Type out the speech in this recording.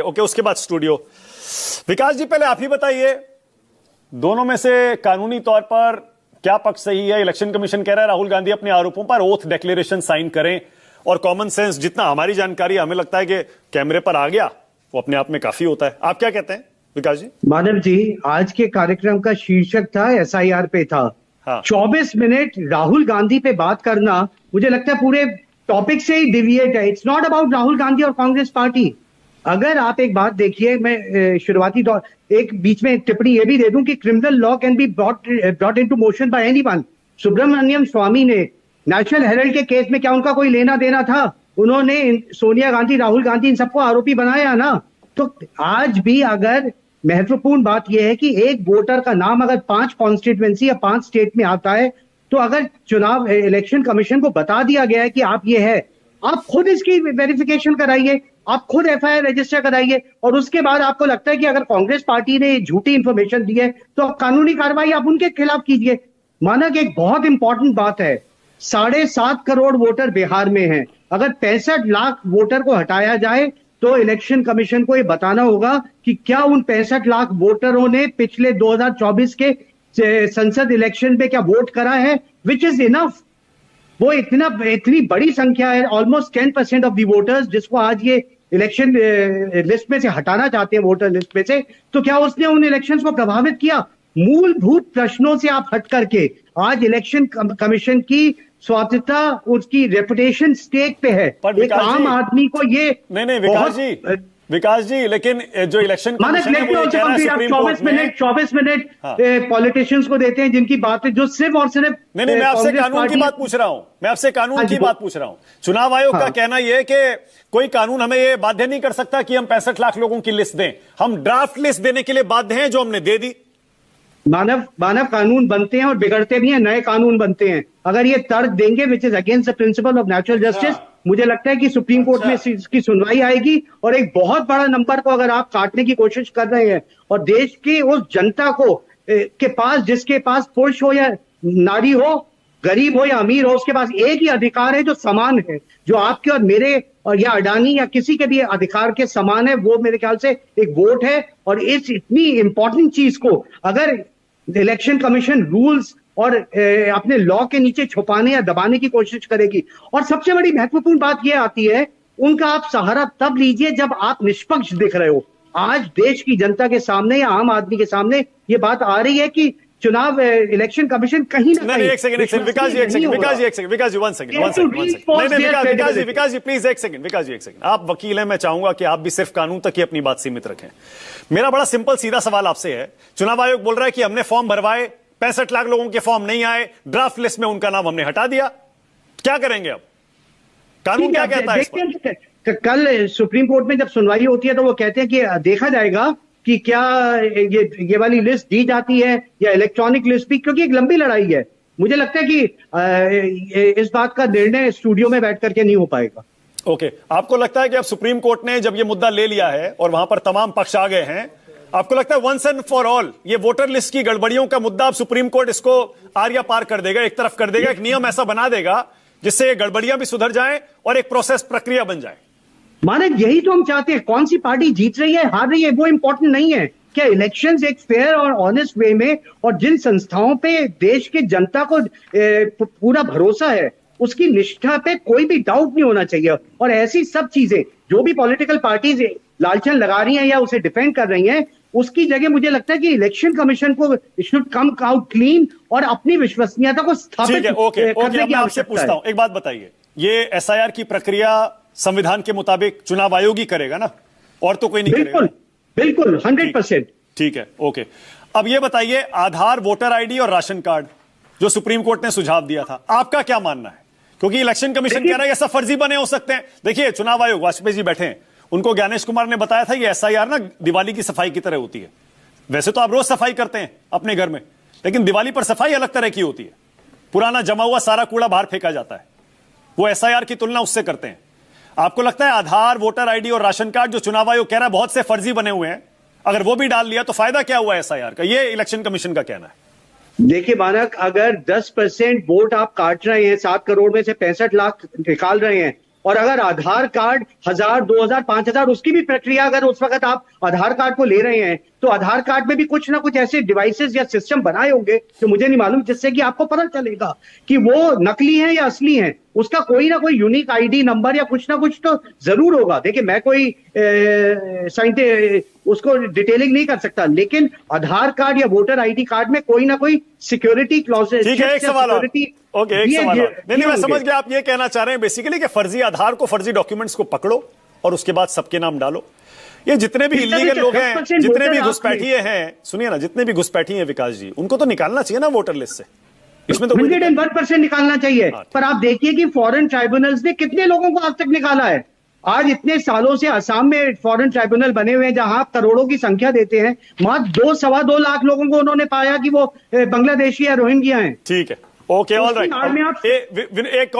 Okay, उसके बाद studio. विकास जी, पहले आप ही बताइए, दोनों में से कानूनी तौर पर क्या पक्ष सही है? इलेक्शन कमीशन कह रहा है राहुल गांधी अपने आरोपों पर ओथ डिक्लेरेशन साइन करें, और कॉमन सेंस जितना हमारी जानकारी हमें लगता है कि कैमरे पर आ गया वो अपने आप में काफी होता है। आप क्या कहते हैं विकास जी? मानव जी, आज के कार्यक्रम का शीर्षक था एसआईआर पे था। हाँ। 24 मिनट राहुल गांधी पे बात करना मुझे लगता है पूरे टॉपिक से ही डिविएट है। It's not about Rahul Gandhi और कांग्रेस पार्टी। अगर आप एक बात देखिए, मैं शुरुआती दौर एक बीच में टिप्पणी ये भी दे दूं कि criminal law can be brought into motion by anyone. Subramanian Swamy ने नेशनल हेराल्ड के केस में क्या उनका कोई लेना देना था? उन्होंने सोनिया गांधी, राहुल गांधी, इन सबको आरोपी बनाया ना। तो आज भी अगर महत्वपूर्ण बात यह है कि एक वोटर का नाम अगर 5 कॉन्स्टिट्यूएंसी या 5 स्टेट में आता है, तो अगर चुनाव इलेक्शन कमीशन को बता दिया गया है कि आप ये है, आप खुद इसकी वेरिफिकेशन कराइए, आप खुद एफआईआर रजिस्टर कराइए, और उसके बाद आपको लगता है कि अगर कांग्रेस पार्टी ने झूठी इंफॉर्मेशन दी है तो कानूनी कार्रवाई आप उनके खिलाफ कीजिए। माना कि एक बहुत इंपॉर्टेंट बात है, 7.5 करोड़ वोटर बिहार में हैं। अगर 65 लाख वोटर को हटाया जाए तो इलेक्शन कमीशन को ये बताना होगा कि क्या उन 65 लाख वोटरों ने पिछले 2024 के संसद इलेक्शन में क्या वोट करा है, विच इज इनफ। वो इतनी बड़ी संख्या है, ऑलमोस्ट 10% ऑफ दी वोटर्स, जिसको आज ये इलेक्शन लिस्ट में से हटाना चाहते हैं, वोटर लिस्ट में से। तो क्या उसने उन इलेक्शंस को प्रभावित किया? मूलभूत प्रश्नों से आप हट करके आज इलेक्शन कमीशन की स्वायत्तता, उसकी रेपुटेशन स्टेक पे है। एक आम आदमी को ये नहीं विकास जी, लेकिन जो इलेक्शन कमीशन है वो ये कह रहा है सुप्रीम कोर्ट में 24 मिनट पॉलिटिशियंस को देते हैं जिनकी बातें जो सिर्फ और सिर्फ नहीं, मैं आपसे कानून की बात पूछ रहा हूं। मैं आपसे कानून की बात पूछ रहा हूं। चुनाव आयोग का कहना यह है कि कोई कानून हमें ये बाध्य नहीं कर सकता कि हम 65 लाख लोगों की लिस्ट दें। हम ड्राफ्ट लिस्ट देने के लिए बाध्य हैं, जो हमने दे दी। मानव कानून बनते हैं और बिगड़ते भी हैं, नए कानून बनते हैं। अगर ये तर्क देंगे which is against the principle of natural justice, मुझे लगता है कि सुप्रीम कोर्ट में इसकी सुनवाई आएगी। और एक बहुत बड़ा नंबर को अगर आप काटने की कोशिश कर रहे हैं और देश की उस जनता को के पास, जिसके पास पुरुष हो या नारी हो, गरीब हो या अमीर हो, उसके पास एक ही अधिकार है जो समान है, जो आपके और मेरे और या अडानी या किसी के भी अधिकार के समान है, वो मेरे ख्याल से एक वोट है। और इस इतनी इंपॉर्टेंट चीज को अगर इलेक्शन कमीशन रूल्स और अपने लॉ के नीचे छुपाने या दबाने की कोशिश करेगी, और सबसे बड़ी महत्वपूर्ण बात यह आती है, उनका आप सहारा तब लीजिए जब आप निष्पक्ष दिख रहे हो। आज देश की जनता के सामने या आम आदमी के सामने ये बात आ रही है कि चुनाव इलेक्शन कमीशन कहीं ना कहीं। एक second Vikas ji, one second Vikas ji please एक सेकंड। आप वकील हैं, मैं चाहूंगा कि आप भी सिर्फ कानून तक ही अपनी बात सीमित रखें। मेरा बड़ा सिंपल सीधा सवाल आपसे है, चुनाव आयोग बोल रहा है कि हमने फॉर्म भरवाए, 65 लाख लोगों के फॉर्म नहीं आए, ड्राफ्ट लिस्ट में उनका नाम हमने हटा दिया, क्या करेंगे अब? कानून क्या कहता है इस पर? कल सुप्रीम कोर्ट में जब सुनवाई होती है तो वो कहते हैं कि देखा जाएगा कि क्या ये वाली लिस्ट दी जाती है या इलेक्ट्रॉनिक लिस्ट भी, क्योंकि एक लंबी लड़ाई है। मुझे लगता है कि इस बात का निर्णय स्टूडियो में बैठ करके नहीं हो पाएगा। ओके, आपको लगता है कि अब सुप्रीम कोर्ट ने जब ये मुद्दा ले लिया है और वहां पर तमाम पक्ष आ गए हैं, आपको लगता है वंस एंड फॉर ऑल ये वोटर लिस्ट की गड़बड़ियों का मुद्दा अब सुप्रीम कोर्ट इसको आरिया पार कर देगा, एक तरफ कर देगा, एक नियम ऐसा बना देगा जिससे ये गड़बड़ियां भी सुधर जाएं और एक प्रोसेस, प्रक्रिया बन जाए? माने यही तो हम चाहते हैं। कौन सी पार्टी जीत रही है, हार रही है, वो इंपॉर्टेंट नहीं है। क्या इलेक्शंस एक फेयर और ऑनेस्ट वे में, और जिन संस्थाओं पे देश की जनता को पूरा भरोसा है, उसकी निष्ठा पे कोई भी डाउट नहीं होना चाहिए। और ऐसी सब चीजें जो भी पॉलिटिकल पार्टीज लालचन लगा रही हैं या उसे डिफेंड कर रही हैं, उसकी जगह मुझे लगता है कि इलेक्शन कमीशन को शुड कम आउट क्लीन और अपनी विश्वसनीयता को स्थापित करने की आवश्यकता है। एक बात बताइए, ये एसआईआर की प्रक्रिया संविधान के मुताबिक चुनाव आयोग ही करेगा ना, और तो कोई नहीं करेगा? बिल्कुल 100%। ठीक है, ओके। अब ये बताइए, आधार, वोटर आईडी और राशन कार्ड जो सुप्रीम कोर्ट ने सुझाव दिया था, आपका क्या मानना है? क्योंकि इलेक्शन कमीशन कह रहा है ऐसा फर्जी बने हो सकते हैं। देखिए, चुनाव आयोग, वाजपेयी जी बैठे हैं, उनको ज्ञानेश कुमार ने बताया था ये एसआईआर ना दिवाली की सफाई की तरह होती है। वैसे तो आप रोज सफाई करते हैं अपने घर में, लेकिन दिवाली पर सफाई अलग तरह की होती है। पुराना जमा हुआ सारा कूड़ा बाहर फेंका जाता है, वो एसआईआर की तुलना उससे करते हैं। आपको लगता है आधार, वोटर आईडी और राशन कार्ड जो चुनाव आयोग कह रहा है बहुत से फर्जी बने हुए हैं, अगर वो भी डाल लिया तो फायदा क्या हुआ एसआईआर का? ये इलेक्शन कमीशन का कहना है। देखिए मानक, अगर 10% वोट आप काट रहे हैं, 7 करोड़ में से 65 लाख निकाल रहे हैं, और अगर आधार कार्ड 1000, 2000, 5000 उसकी भी प्रक्रिया अगर उस वक्त आप आधार कार्ड को ले रहे हैं तो आधार कार्ड में भी कुछ ना कुछ ऐसे डिवाइसेस या सिस्टम बनाए होंगे जो मुझे नहीं मालूम, जिससे कि आपको पता चलेगा कि वो नकली है या असली है। उसका कोई ना कोई यूनिक आईडी नंबर या कुछ ना कुछ तो जरूर होगा। देखिए मैं कोई उसको डिटेलिंग नहीं कर सकता, लेकिन आधार कार्ड या वोटर आईडी कार्ड में कोई ना कोई सिक्योरिटी क्लॉजेस, ठीक है, एक सवाल और। ओके, एक सवाल और। नहीं, मैं समझ गया आप ये कहना चाह रहे हैं बेसिकली कि फर्जी आधार को, फर्जी डॉक्यूमेंट्स को पकड़ो और उसके बाद सबके नाम डालो। ये जितने भी इलीगल लोग हैं, जितने भी घुसपैठिए हैं, सुनिए ना, जितने भी घुसपैठिए हैं विकास जी, उनको तो निकालना चाहिए ना वोटर लिस्ट से। इसमें तो 101% निकालना चाहिए। पर आप देखिए कि फॉरेन ट्राइब्यूनल्स ने कितने लोगों को आज तक निकाला है। आज इतने सालों से असम में फॉरेन ट्राइब्यूनल बने हुए हैं जहां आप करोड़ों की संख्या देते हैं, मात्र 2-2.25 लाख लोगों को उन्होंने पाया कि वो बांग्लादेशी या रोहिंग्या हैं। ठीक है, ओके, ऑल राइट। एक